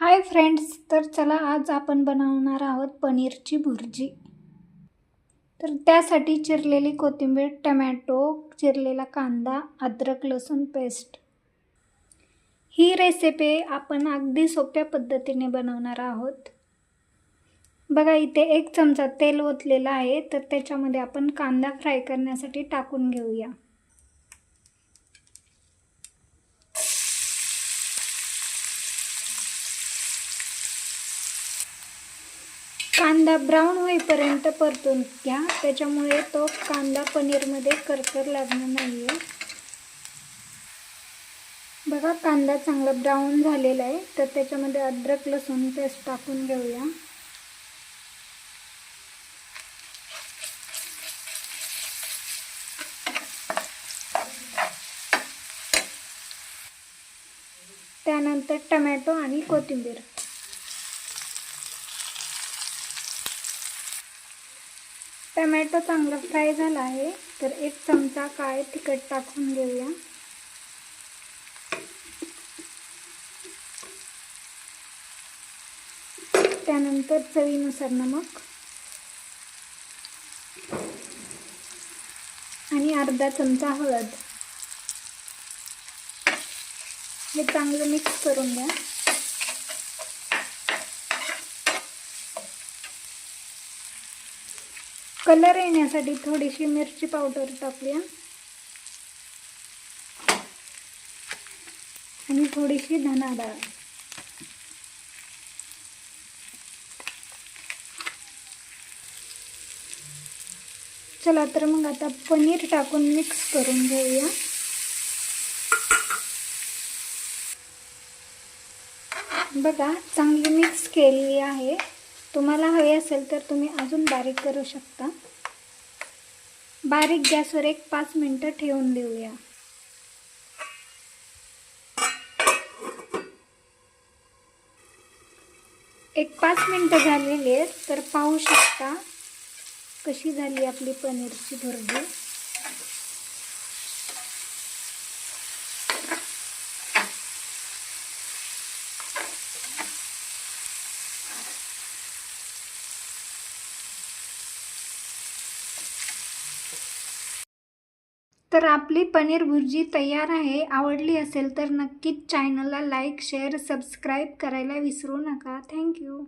Hi friends, तर चला आज आपण बनवणार आहोत पनीरची भुर्जी। तर त्यासाठी चिरलेली कोथिंबीर, टोमॅटो, चिरलेला कांदा, अद्रक लसूण पेस्ट। ही रेसिपी आपण अगदी सोप्या पद्धतीने बनवणार आहोत। बघा इथे 1 चमचा तेल ओतलेला आहे, तर त्याच्यामध्ये आपण कांदा फ्राय करण्यासाठी टाकून घेऊया। कांदा ब्राऊन होईपर्यंत परतून घ्या, त्याच्यामुळे तो कांदा पनीरमध्ये करकर लागणार नाहीये। बघा कांदा चांगला ब्राऊन झालेला आहे, तर त्याच्यामध्ये अद्रक लसूण पेस्ट टाकून घेऊया। त्यानंतर टोमॅटो आणि कोथिंबीर। टोमॅटो चांगला फ्राय झाला आहे, तर 1 चमचा काळे तिखट टाकून घेऊया। त्यानंतर चवीनुसार नमक आणि अर्धा चमचा हळद। हे चांगलं मिक्स करून घ्या। कलर येण्यासाठी थोडीशी मिरची पावडर टाकूया आणि थोडीशी धना डाळ। चला तर मग आता पनीर टाकून मिक्स करून घेऊया। बघा चांगली मिक्स केलेली आहे। तुम्हाला हवे असेल तर तुम्ही अजून बारीक करू शकता। बारीक गॅसवर 5 मिनिटं ठेवून देऊया। एक 5 मिनिटं झालेली आहेत, तर पाहू शकता कशी झाली आपली पनीरची भुर्जी। तर आपली पनीर भुर्जी तयार आहे। आवडली असेल तर नक्कीच चॅनलला लाईक, शेअर, सबस्क्राईब करायला विसरू नका। थँक्यू।